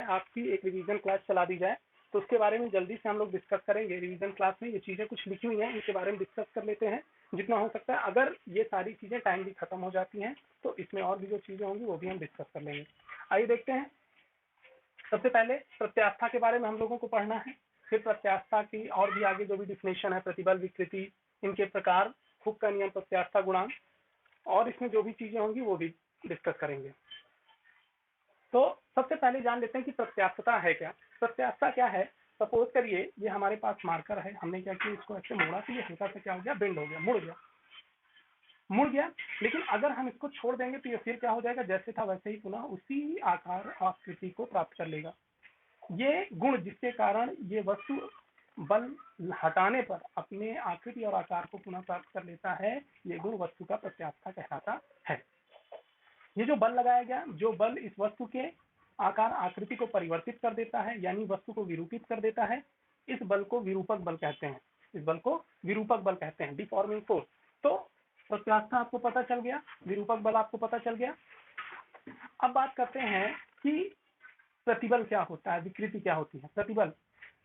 आपकी एक revision class चला दी जाए तो उसके बारे में जल्दी से हम लोग डिस्कस करेंगे। रिवीजन क्लास में ये चीजें कुछ लिखी हुई हैं, इनके बारे में डिस्कस कर लेते हैं जितना हो सकता है। अगर ये सारी चीजें टाइम भी खत्म हो जाती हैं तो इसमें और भी जो चीजें होंगी वो भी हम डिस्कस कर लेंगे। आइए देखते हैं। सबसे पहले प्रत्यास्था के बारे में हम लोगों को पढ़ना है, फिर प्रत्यास्था की और भी आगे जो भी डिफिनेशन है, प्रतिबल, विकृति, इनके प्रकार, हुक का नियम, प्रत्यास्था गुणांक, और इसमें जो भी चीजें होंगी वो भी डिस्कस करेंगे। तो सबसे पहले जान लेते हैं कि प्रत्यास्थता है क्या। प्रत्यास्था क्या है? सपोज करिए ये हमारे पास मार्कर है, हमने क्या किया, इसको ऐसे मोड़ा तो ये हल्का सा क्या हो गया, बेंड हो गया, मुड़ गया। लेकिन अगर हम इसको छोड़ देंगे तो ये फिर क्या हो जाएगा, जैसे था वैसे ही पुनः उसी आकार आकृति को प्राप्त कर लेगा। ये गुण जिसके कारण ये वस्तु बल हटाने पर अपने आकृति और आकार को पुनः प्राप्त कर लेता है, ये गुण वस्तु का प्रत्यास्था कहलाता है। ये जो बल लगाया गया, जो बल इस वस्तु के आकार आकृति को परिवर्तित कर देता है, यानी वस्तु को विरूपित कर देता है, इस बल को विरूपक बल कहते हैं। इस बल को विरूपक बल कहते हैं, डिफॉर्मिंग फोर्स। तो प्रत्यास्था आपको पता चल गया, विरूपक बल आपको पता चल गया। अब बात करते हैं कि प्रतिबल क्या होता है, विकृति क्या होती है। प्रतिबल,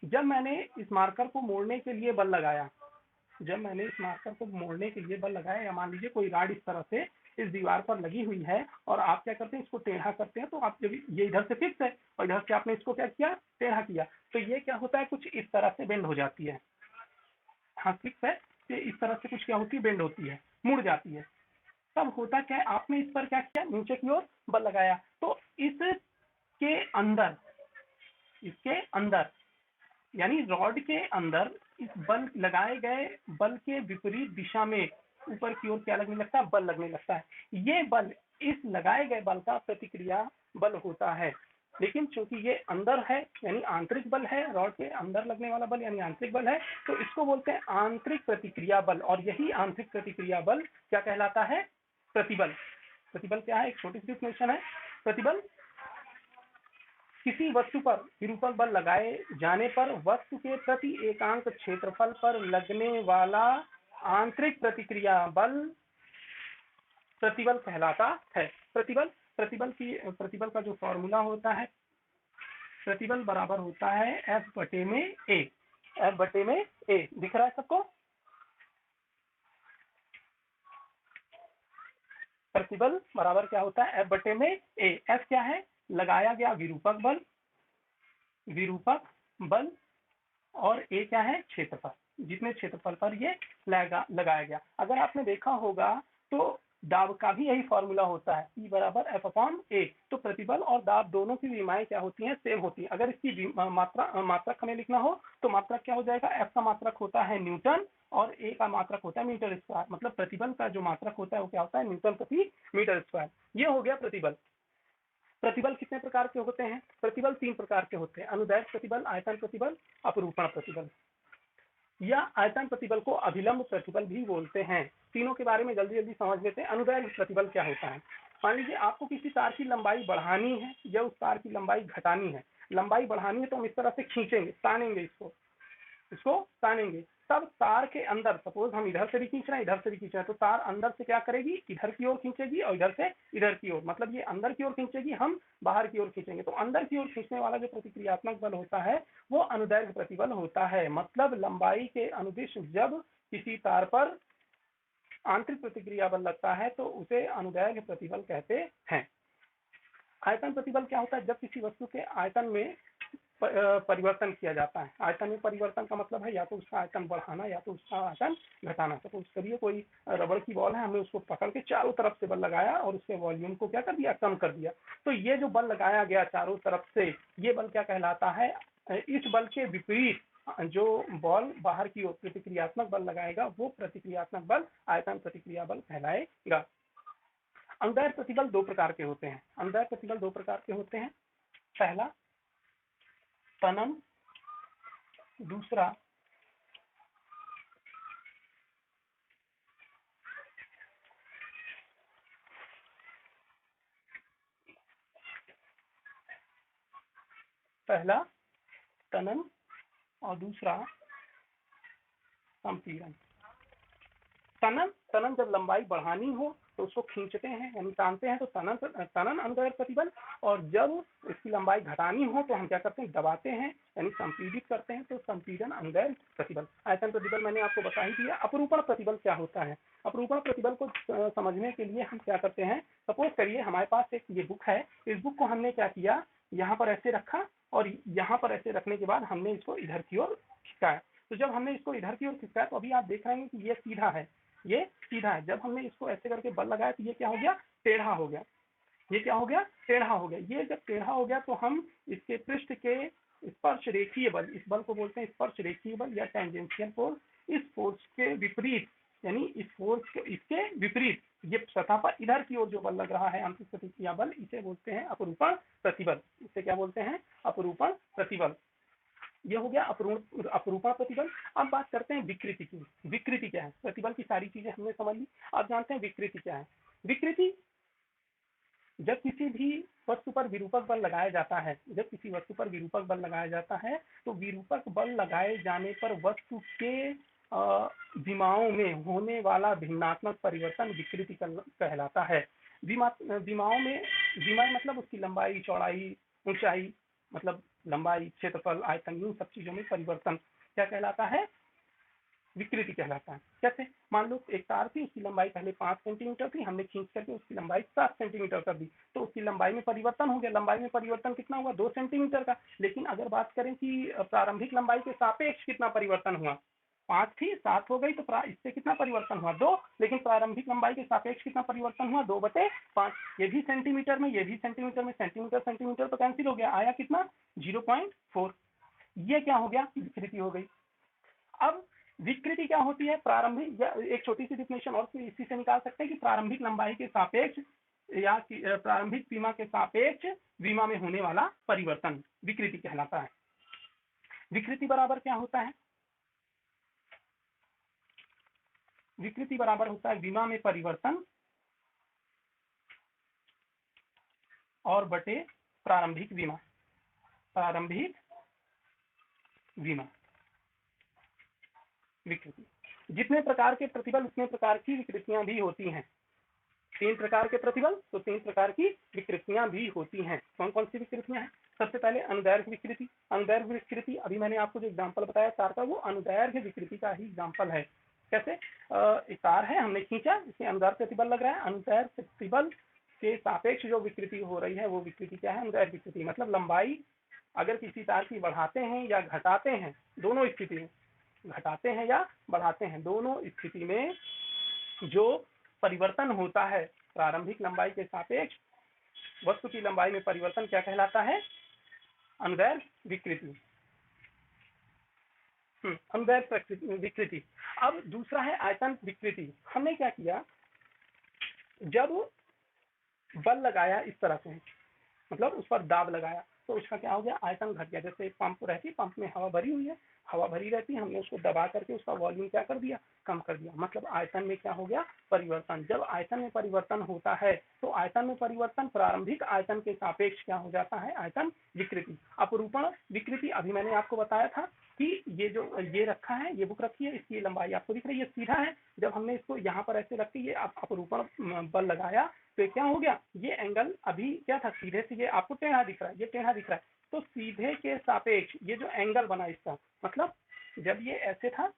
जब मैंने इस मार्कर को मोड़ने के लिए बल लगाया, या मान लीजिए कोई रॉड इस तरह से इस दीवार पर लगी हुई है और आप क्या करते हैं, इसको टेढ़ा करते हैं, तो आप जब ये इधर से फिक्स है और इधर से आपने इसको क्या किया, टेढ़ा किया, तो ये क्या होता है, कुछ इस तरह से बेंड हो जाती है। हाँ, फिक्स है, ये इस तरह से कुछ क्या होती है, बेंड होती है, मुड़ जाती है। तब होता क्या है, आपने इस पर क्या किया, नीचे की ओर बल लगाया, तो इसके अंदर यानी रॉड के अंदर इस बल लगाए गए बल के विपरीत दिशा में ऊपर की ओर क्या लगने लगता है, बल लगने लगता है। ये बल इस लगाए गए बल का प्रतिक्रिया बल होता है। लेकिन चूंकि ये अंदर है यानी आंतरिक बल है, रॉड के अंदर लगने वाला बल यानी आंतरिक बल है, तो इसको बोलते हैं आंतरिक प्रतिक्रिया बल। और यही आंतरिक प्रतिक्रिया बल क्या कहलाता है, प्रतिबल। प्रतिबल क्या है, एक छोटी सी डिफिनेशन है। प्रतिबल किसी वस्तु पर विरूपक बल लगाए जाने पर वस्तु के प्रति एकांक क्षेत्रफल पर लगने वाला आंतरिक प्रतिक्रिया बल प्रतिबल कहलाता है। प्रतिबल का जो फॉर्मूला होता है, प्रतिबल बराबर होता है F बटे में A। F बटे में A दिख रहा है सबको? प्रतिबल बराबर क्या होता है, F बटे में A। F क्या है, लगाया गया विरूपक बल, और A क्या है, क्षेत्रफल, जितने क्षेत्रफल पर ये लगाया गया। अगर आपने देखा होगा तो दाब का भी यही फॉर्मूला होता है, E बराबर F अपॉन A। तो प्रतिबल और दाब दोनों की विमाएं क्या होती हैं, सेम होती है। अगर इसकी मात्रक हमें लिखना हो तो मात्रक क्या हो जाएगा, F का मात्रक होता है न्यूटन और A का मात्रक होता है मीटर स्क्वायर। मतलब प्रतिबल का जो मात्रक होता है वो क्या होता है, न्यूटन प्रति मीटर स्क्वायर। ये हो गया प्रतिबल। प्रतिबल कितने प्रकार के होते हैं, प्रतिबल 3 प्रकार के होते हैं, अनुदैर्ध्य प्रतिबल, आयतन प्रतिबल, अपरूपण प्रतिबल। या आयतन प्रतिबल को अभिलंब प्रतिबल भी बोलते हैं। तीनों के बारे में जल्दी समझ लेते हैं। अनुदैर्ध्य प्रतिबल क्या होता है, मान लीजिए आपको किसी तार की लंबाई बढ़ानी है या उस तार की लंबाई घटानी है। लंबाई बढ़ानी है तो हम इस तरह से खींचेंगे, तानेंगे, इसको तानेंगे, तब तार के अंदर, सपोज हम इधर से भी खींच रहे हैं, इधर से भी खींच रहे हैं, तो तार अंदर से क्या करेगी, इधर की ओर खींचेगी और इधर से इधर की ओर। मतलब ये अंदर की ओर खींचेगी, हम बाहर की ओर खींचेंगे। तो अंदर की ओर खींचने वाला जो प्रतिक्रियात्मक बल होता है वो अनुदैर्ध्य प्रतिबल होता है। मतलब लंबाई के अनुदिश जब किसी तार पर आंतरिक प्रतिक्रिया बल लगता है तो उसे अनुदैर्ध्य प्रतिबल कहते हैं। आयतन प्रतिबल क्या होता है, जब किसी वस्तु के आयतन में परिवर्तन किया जाता है। आयतन में परिवर्तन का मतलब है या तो उसका आयतन बढ़ाना या तो उसका आयतन घटाना। तो उस करिए कोई रबड़ की बॉल है, हमने उसको पकड़ के चारों तरफ से बल लगाया और उसके वॉल्यूम को क्या कर दिया, कम कर दिया। तो ये जो बल लगाया गया चारों तरफ से, ये बल क्या कहलाता है। इस बल के विपरीत जो बॉल बाहर की ओर प्रतिक्रियात्मक बल लगाएगा वो प्रतिक्रियात्मक बल आयतन प्रतिक्रिया बल कहलाएगा। अनुदैर्ध्य प्रतिबल 2 प्रकार के होते हैं। अनुदैर्ध्य प्रतिबल 2 प्रकार के होते हैं। पहला तनन, दूसरा और दूसरा संपीड़न। तनन तनन जब लंबाई बढ़ानी हो तो उसको खींचते हैं यानी तानते हैं, तो तनन तनन अनुदैर्घ्य प्रतिबल। और जब इसकी लंबाई घटानी हो तो हम क्या करते हैं, दबाते हैं यानी संपीड़ित करते हैं, तो संपीड़न अनुदैर्घ्य प्रतिबल। आयतन प्रतिबल मैंने आपको बता ही दिया। अपरूपण प्रतिबल क्या होता है? अपरूपण प्रतिबल को समझने के लिए हम क्या करते हैं, सपोज करिए हमारे पास एक ये बुक है, इस बुक को हमने क्या किया, यहाँ पर ऐसे रखा और यहाँ पर ऐसे रखने के बाद हमने इसको इधर की ओर खिसकाया। तो जब हमने इसको इधर की ओर खिसकाया तो अभी आप देख रहे हैं कि ये सीधा है, ये सीधा है। जब हमने इसको ऐसे करके बल लगाया तो ये क्या हो गया, टेढ़ा हो गया। ये क्या हो गया, टेढ़ा हो गया। ये जब टेढ़ा हो गया तो हम इसके पृष्ठ के स्पर्श रेखीय बल, इस बल को बोलते हैं स्पर्श रेखीय बल या टेंजेंशियल फोर्स। इस फोर्स के विपरीत यानी इस फोर्स के इसके विपरीत ये सतह पर इधर की ओर जो बल लग रहा है आंतरिक प्रतिक्रिया बल, इसे बोलते हैं अपरूपण प्रतिबल। इसे क्या बोलते हैं, अपरूपण प्रतिबल। ये हो गया अपरूपण प्रतिबल। अब बात करते हैं विकृति की। विकृति क्या है? प्रतिबल की सारी चीजें हमने समझ ली, अब जानते हैं विकृति क्या है। विकृति जब किसी भी वस्तु पर विरूपक बल लगाया जाता है, जब किसी वस्तु पर विरूपक बल लगाया जाता है तो विरूपक बल लगाए जाने पर वस्तु के विमाओं में होने वाला भिन्नात्मक परिवर्तन विकृति कहलाता है। विमाओं में, विमा मतलब उसकी लंबाई, चौड़ाई, ऊंचाई, मतलब लंबाई, क्षेत्रफल, आयतन, इन सब चीजों में परिवर्तन क्या कहलाता है, विकृति कहलाता है। कैसे? मान लो एक तार थी, उसकी लंबाई पहले 5 सेंटीमीटर थी, हमने खींच करके उसकी लंबाई 7 सेंटीमीटर कर दी, तो उसकी लंबाई में परिवर्तन हो गया। लंबाई में परिवर्तन कितना हुआ, 2 सेंटीमीटर का। लेकिन अगर बात करें कि प्रारंभिक लंबाई के सापेक्ष कितना परिवर्तन हुआ, 5 थी 7 हो गई, तो इससे कितना परिवर्तन हुआ, 2। लेकिन प्रारंभिक लंबाई के सापेक्ष कितना परिवर्तन हुआ, 2/5। ये भी सेंटीमीटर में, ये भी सेंटीमीटर में, सेंटीमीटर सेंटीमीटर तो कैंसिल हो गया, आया कितना, 0.4। ये क्या हो गया, विकृति हो गई। अब विकृति क्या होती है, प्रारंभिक, एक छोटी सी डिफिनेशन और इसी से निकाल सकते हैं कि प्रारंभिक लंबाई के सापेक्ष या प्रारंभिक सीमा के सापेक्ष विमा में होने वाला परिवर्तन विकृति कहलाता है। विकृति बराबर क्या होता है, विकृति बराबर होता है विमा में परिवर्तन और बटे प्रारंभिक विमा। प्रारंभिक विमा विकृति। जितने प्रकार के प्रतिबल उतने प्रकार की विकृतियां भी होती हैं। 3 प्रकार के प्रतिबल तो 3 प्रकार की विकृतियां भी होती हैं। कौन कौन सी विकृतियां हैं? सबसे पहले अनुदैर्घ्य विकृति। अनुदैर्घ्य विकृति अभी मैंने आपको जो एग्जांपल बताया तार का, वो अनुदैर्घ्य विकृति का ही एग्जांपल है। कैसे? एक तार है, हमने खींचा, इसमें अनुदैर्घ्य प्रतिबल लग रहा है, अनुदैर्घ्य प्रतिबल के सापेक्ष जो विकृति हो रही है वो विकृति क्या है, अनुदैर्घ्य विकृति। मतलब लंबाई अगर किसी तार की बढ़ाते हैं या घटाते हैं, दोनों स्थिति में घटाते हैं या बढ़ाते हैं, दोनों स्थिति में जो परिवर्तन होता है प्रारंभिक लंबाई के सापेक्ष वस्तु की लंबाई में परिवर्तन क्या कहलाता है, अनुदैर्घ्य विकृति। अनुदैर्घ्य विकृति। अब दूसरा है आयतन विकृति। हमने क्या किया, जब बल लगाया इस तरह से, मतलब उस पर दाब लगाया, तो उसका क्या हो गया, आयतन घट गया। जैसे पंप रहती, पंप में हवा भरी हुई है, हवा भरी रहती है, हमने उसको दबा करके उसका वॉल्यूम क्या कर दिया, कम कर दिया। मतलब आयतन में क्या हो गया, परिवर्तन। जब आयतन में परिवर्तन होता है तो आयतन में परिवर्तन प्रारंभिक आयतन के सापेक्ष क्या हो जाता है, आयतन विकृति। अपरूपण विकृति अभी मैंने आपको बताया था कि ये जो ये रखा है, ये बुक रखी है, इसकी लंबाई आपको दिख रही है, सीधा है। जब हमने इसको यहाँ पर ऐसे रख के ये अपरूपण बल लगाया तो क्या हो गया, ये एंगल अभी क्या था, सीधे से ये आपको टेढ़ा दिख रहा है, ये टेढ़ा दिख रहा है। तो सीधे के सापेक्ष ये जो एंगल बना इसका, मतलब जब ये ऐसे था,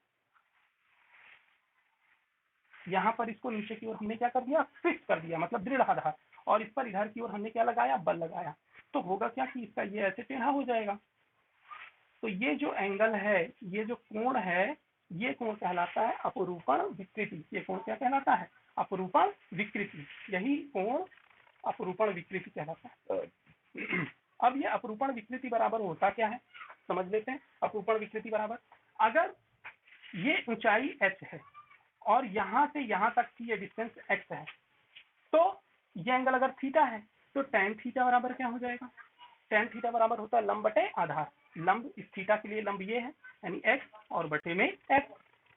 यहाँ पर इसको नीचे की ओर हमने क्या कर दिया, फिक्स कर दिया, मतलब दृढ़ आधार। और इस पर इधर की ओर हमने क्या लगाया, बल लगाया। तो होगा क्या कि इसका ये ऐसे टेढ़ा हो जाएगा। तो ये जो एंगल है, ये जो कोण है, ये कोण कहलाता है अपरूपण विकृति। ये कोण क्या कहलाता है, अपरूपण विकृति। यही कोण अपरूपण विकृति कहलाता है। अब ये अपरूपण विकृति बराबर होता क्या है, समझ लेते हैं। अपरूपण विकृति बराबर, अगर ये ऊंचाई h है और यहां से यहां तक की ये डिस्टेंस x है, तो ये एंगल अगर थीटा है तो tan थीटा बराबर क्या हो जाएगा, tan थीटा बराबर होता है लंब बटे आधार। लंब इस थीटा के लिए लंब ये है, यानी x और बटे में h,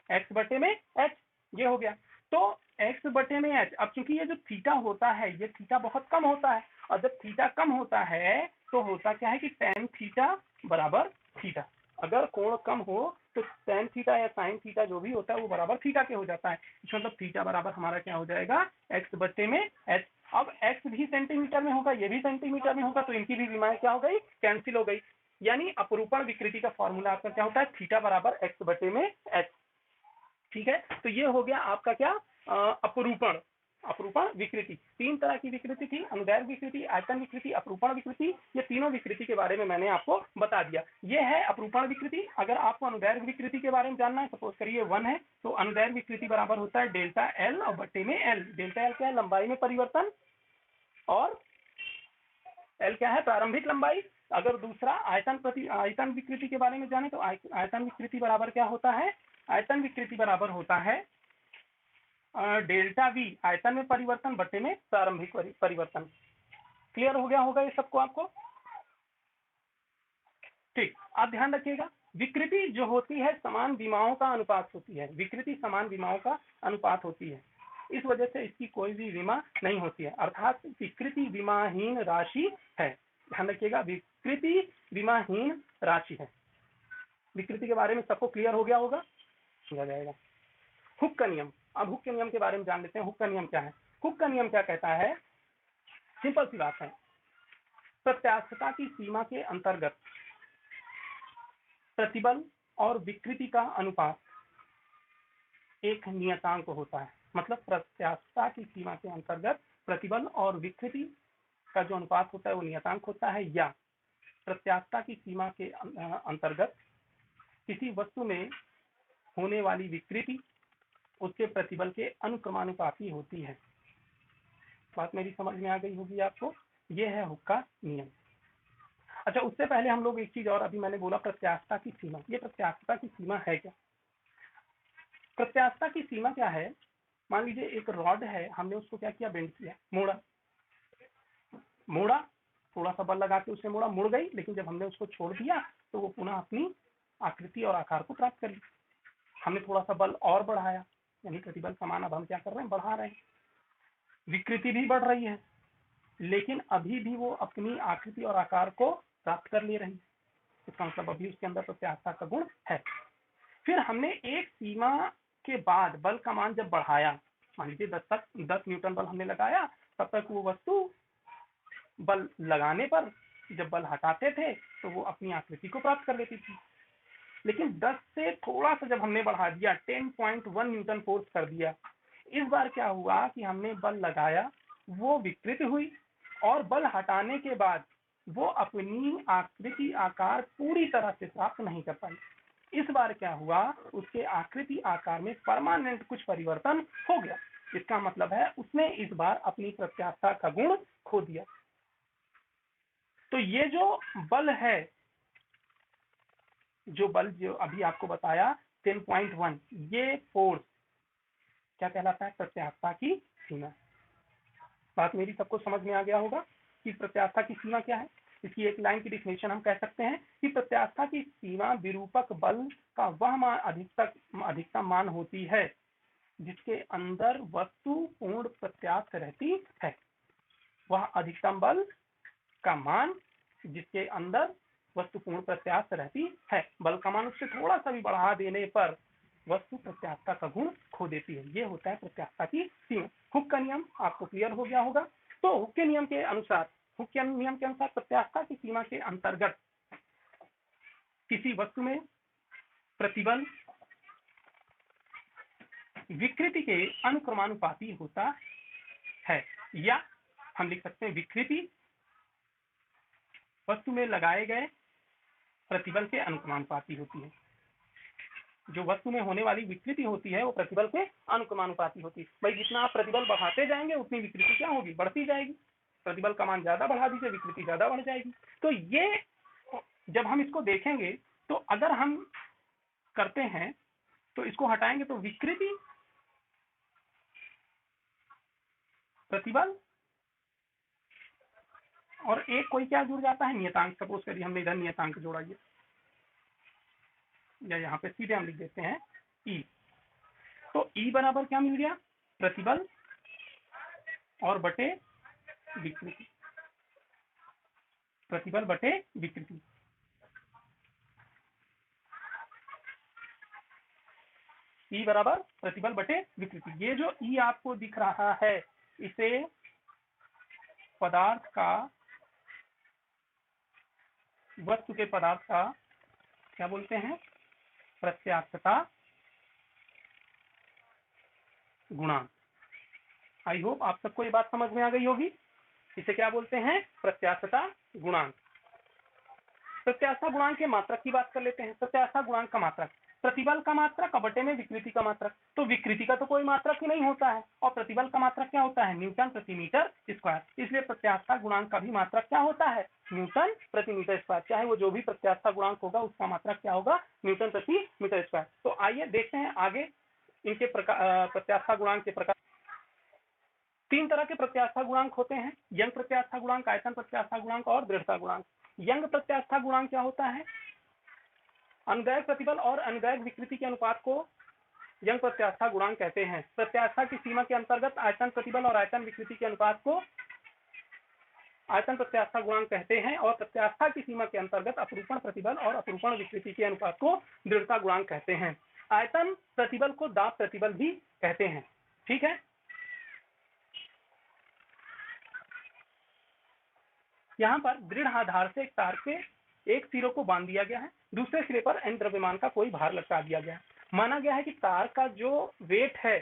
x बटे में h, ये हो गया। तो x बटे में h। अब चूंकि ये जो थीटा होता है, ये थीटा बहुत कम होता है, और जब थीटा कम होता है तो होता क्या है कि tan थीटा बराबर थीटा। अगर कोण कम हो तो tan थीटा या sin थीटा जो भी होता है वो बराबर थीटा के हो जाता है। मतलब थीटा बराबर हमारा क्या हो जाएगा, x बट्टे में h। अब x भी सेंटीमीटर में होगा, ये भी सेंटीमीटर में होगा, तो इनकी भी विमाएं क्या हो गई, कैंसिल हो गई। यानी अपरूपण विकृति का फॉर्मूला आपका क्या होता है, थीटा बराबर x बटे में h। ठीक है, तो ये हो गया आपका क्या, अपरूपण अपरूपण विकृति। तीन तरह की विकृति थी, अनुदैर्घ्य विकृति, आयतन विकृति, अपरूपण विकृति। ये तीनों विकृति के बारे में मैंने आपको बता दिया। ये है अपरूपण विकृति। अगर आपको अनुदैर्घ्य विकृति के बारे में जानना है, सपोज करिए 1 है, तो अनुदैर्घ्य विकृति बराबर होता है डेल्टा एल और बट्टे में एल। डेल्टा एल क्या है, लंबाई में परिवर्तन, और एल क्या है, प्रारंभिक लंबाई। अगर दूसरा आयतन विकृति के बारे में जाने तो आयतन विकृति बराबर क्या होता है, आयतन विकृति बराबर होता है डेल्टा वी, आयतन में परिवर्तन बटे में प्रारंभिक परिवर्तन। क्लियर हो गया होगा ये सबको आपको। ठीक, आप ध्यान रखिएगा, विकृति जो होती है समान विमाओं का अनुपात होती है। विकृति समान विमाओं का अनुपात होती है, इस वजह से इसकी कोई भी विमा नहीं होती है, अर्थात विकृति विमाहीन राशि है। ध्यान रखिएगा, विकृति विमाहीन राशि है। विकृति के बारे में सबको क्लियर हो गया होगा, समझा जाएगा। हुक का नियम, अब हुक के नियम के बारे में जान लेते हैं। हुक का नियम क्या है। हुक का नियम क्या कहता है, सिंपल सी बात है, प्रत्यास्थता की सीमा के अंतर्गत प्रतिबल और विकृति का अनुपात एक नियतांक होता है। मतलब प्रत्यास्थता की सीमा के अंतर्गत प्रतिबल और विकृति का जो अनुपात होता है वो नियतांक होता है, या प्रत्यास्थता की सीमा के अंतर्गत किसी वस्तु में होने वाली विकृति उसके प्रतिबल के अनुक्रमानुपाती होती है। बात मेरी समझ में आ गई होगी आपको। यह है हुक का नियम। अच्छा, उससे पहले हम लोग एक चीज और, अभी मैंने बोला प्रत्यास्थता की सीमा, ये प्रत्यास्थता की सीमा है क्या। प्रत्यास्थता की सीमा क्या है, मान लीजिए एक रॉड है, हमने उसको क्या किया, बेंड किया, मोड़ा, थोड़ा सा बल लगा के उसे मोड़ा, मुड़ गई, लेकिन जब हमने उसको छोड़ दिया तो वो पुनः अपनी आकृति और आकार को प्राप्त कर ली। हमने थोड़ा सा बल और बढ़ाया, यानी प्रतिबल समान, अब हम क्या कर रहे हैं, बढ़ा रहे हैं, विकृति भी बढ़ रही है, लेकिन अभी भी वो अपनी आकृति और आकार को प्राप्त कर ले रही है। इसका मतलब अभी उसके अंदर प्रत्यास्थता का गुण है। फिर हमने एक सीमा के बाद बल का मान जब बढ़ाया, मान लीजिए 10 न्यूटन बल हमने लगाया, तब तक वो वस्तु बल लगाने पर जब बल हटाते थे तो वो अपनी आकृति को प्राप्त कर लेती थी। लेकिन 10 से थोड़ा सा जब हमने बढ़ा दिया, 10.1 न्यूटन फोर्स कर दिया, इस बार क्या हुआ कि हमने बल लगाया, वो विकृत हुई, और बल हटाने के बाद वो अपनी आकृति आकार पूरी तरह से प्राप्त नहीं कर पाई। इस बार क्या हुआ, उसके आकृति आकार में परमानेंट कुछ परिवर्तन हो गया। इसका मतलब है उसने इस बार अपनी प्रत्यास्थता का गुण खो दिया। तो ये जो बल है, जो अभी आपको बताया 10.1, ये फोर्स क्या कहलाता है, प्रत्यास्थता की सीमा। बात मेरी सबको समझ में आ गया होगा कि प्रत्यास्थता की सीमा क्या है। इसकी एक लाइन की डिफिनेशन हम कह सकते हैं कि प्रत्यास्थता की सीमा विरूपक बल का वह मान अधिकतम मान होती है जिसके अंदर वस्तु पूर्ण प्रत्यास्थ रहती है। वह अधिकतम बल का मान जिसके अंदर वस्तु पूर्ण प्रत्यास्थ रहती है। बल का मान उससे थोड़ा सा भी बढ़ा देने पर वस्तु प्रत्यास्थता का गुण खो देती है। ये होता है प्रत्यास्थता की सीमा। हुक का नियम आपको क्लियर हो गया होगा। तो हुक के नियम के अनुसार प्रत्यास्थता की सीमा के अंतर्गत किसी वस्तु में प्रतिबल विकृति के अनुक्रमानुपाती होता है, या हम लिख सकते हैं विकृति वस्तु में लगाए गए प्रतिबल के अनुक्रमानुपाती होती है। जो वस्तु में होने वाली विकृति होती है वो प्रतिबल के अनुक्रमानुपाती होती है। भाई जितना आप प्रतिबल बढ़ाते जाएंगे उतनी विकृति क्या होगी, बढ़ती जाएगी। प्रतिबल का मान ज्यादा बढ़ा दीजिए, विकृति ज्यादा बढ़ जाएगी। तो ये जब हम इसको देखेंगे तो अगर हम करते हैं तो इसको हटाएंगे तो विकृति, प्रतिबल और एक कोई क्या जुड़ जाता है, नियतांक। सपोज करिए हमने इधर नियतांक जोड़ा, ये या यहाँ पे सीधे हम लिख देते हैं ई। तो ई बराबर क्या मिल गया, प्रतिबल और बटे विकृति, प्रतिबल बटे विकृति। ई बराबर प्रतिबल बटे विकृति। ये जो ई आपको दिख रहा है इसे पदार्थ का, वस्तु के पदार्थ का क्या बोलते हैं, प्रत्यास्थता गुणांक। आई होप आप सबको ये बात समझ में आ गई होगी। इसे क्या बोलते हैं, प्रत्यास्थता गुणांक। प्रत्यास्थता गुणांक के मात्रक की बात कर लेते हैं। प्रत्यास्थता गुणांक का मात्रक प्रतिबल का मात्रक बटे में विकृति का मात्रक। तो विकृति का तो कोई मात्रक ही नहीं होता है और प्रतिबल का मात्रक क्या होता है, न्यूटन प्रति मीटर स्क्वायर। इसलिए प्रत्यास्थता गुणांक का भी मात्रक क्या होता है, न्यूटन प्रति मीटर स्क्वायर। चाहे वो जो भी प्रत्यास्थता गुणांक होगा उसका मात्रक क्या होगा, न्यूटन प्रति मीटर स्क्वायर। तो आइए देखते हैं आगे इनके प्रत्यास्थता गुणांक के प्रकार। 3 तरह के प्रत्यास्थता गुणांक होते हैं, यंग प्रत्यास्थता गुणांक, आयतन प्रत्यास्थता गुणांक और दृढ़ता गुणांक। यंग प्रत्यास्थता गुणांक क्या होता है, अनुदैर्घ्य प्रतिबल और अनुदैर्घ्य विकृति के अनुपात को यंग प्रत्यास्थता गुणांक कहते हैं। प्रत्यास्थता की सीमा के अंतर्गत आयतन प्रतिबल और आयतन विकृति के अनुपात को आयतन प्रत्यास्थता गुणांक कहते हैं और प्रत्यास्थता की सीमा के अंतर्गत अपरूपण प्रतिबल और अपरूपण विकृति के अनुपात को दृढ़ता गुणांक कहते हैं। आयतन प्रतिबल को दाब प्रतिबल भी कहते हैं। ठीक है, यहाँ पर दृढ़ आधार से एक तार के एक सिरे को बांध दिया गया है, दूसरे सिरे पर n द्रव्यमान का कोई भार लटका दिया गया है। माना गया है कि तार का जो वेट है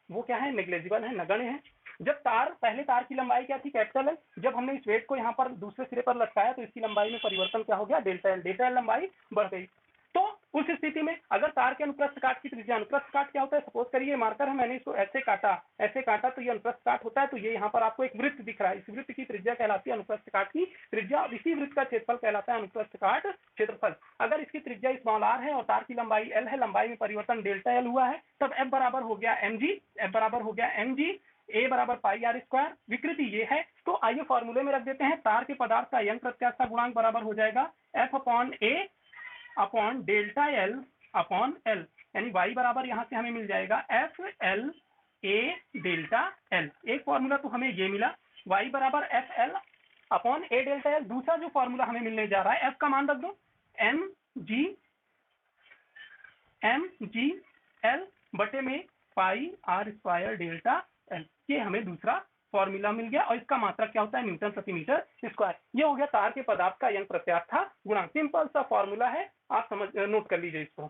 वो क्या है, नेग्लेजिबल है, नगण्य है। जब पहले तार की लंबाई क्या थी, कैपिटल एल। जब हमने इस वेट को यहाँ पर दूसरे सिरे पर लटकाया तो इसकी लंबाई में परिवर्तन क्या हो गया, डेल्टा एल। डेल्टा एल लंबाई बढ़ गई। तो उस स्थिति में अगर तार के अनुप्रस्थ काट की त्रिज्या, अनुप्रस्थ काट क्या होता है, सपोज करिए मार्कर है, मैंने इसको ऐसे काटा तो ये अनुप्रस्थ काट होता है। तो ये यहाँ पर आपको एक वृत्त दिख रहा है, इस वृत्त की त्रिज्या कहलाती है अनुप्रस्थ काट की त्रिज्या और इसी वृत्त का क्षेत्रफल कहलाता है अनुप्रस्थ काट क्षेत्रफल। अगर इसकी त्रिज्या स्मॉल आर है और तार की लंबाई एल है, लंबाई में परिवर्तन डेल्टा एल हुआ है, तब एफ बराबर हो गया एम जी, ए बराबर पाई आर स्क्वायर। विकृति ये है। तो आइए फॉर्मूले में रख देते हैं। तार के पदार्थ का यंग प्रत्यास्थता गुणांक बराबर हो जाएगा F upon A upon delta L upon L, यानी y बराबर यहाँ से हमें मिल जाएगा F L A delta L. एक फॉर्मूला तो हमें ये मिला, y बराबर F L upon A delta L. दूसरा जो फॉर्मूला हमें मिलने जा रहा है, f का मान रख दो एम जी एल बटे में पाई आर स्क्वायर डेल्टा एल। ये हमें दूसरा फॉर्मूला मिल गया और इसका मात्रक क्या होता है, न्यूटन प्रति मीटर स्क्वायर। ये हो गया तार के पदार्थ का यंग प्रत्यास्थता गुणांक। सिंपल सा फॉर्मूला है, आप नोट कर लीजिए इसको।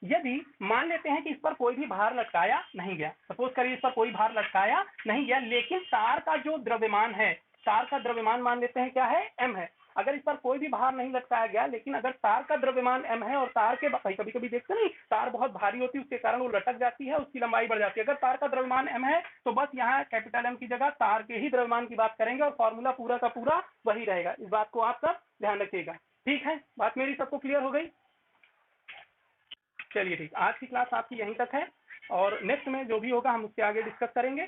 यदि मान लेते हैं कि इस पर कोई भी भार लटकाया नहीं गया, सपोज करिए इस पर कोई भार लटकाया नहीं गया, लेकिन तार का जो द्रव्यमान है, तार का द्रव्यमान मान लेते हैं क्या है, m है। अगर इस पर कोई भी भार नहीं लटकाया गया, लेकिन अगर तार का द्रव्यमान m है और तार के कभी कभी देखते नहीं, तार बहुत भारी होती है, उसके कारण वो लटक जाती है, उसकी लंबाई बढ़ जाती है। अगर तार का द्रव्यमान m है तो बस यहाँ कैपिटल M की जगह तार के ही द्रव्यमान की बात करेंगे और फॉर्मूला पूरा का पूरा वही रहेगा। इस बात को आप सब ध्यान रखिएगा। ठीक है, बात मेरी सबको क्लियर हो गई। चलिए ठीक, आज की क्लास आपकी यहीं तक है और नेक्स्ट में जो भी होगा हम उसके आगे डिस्कस करेंगे।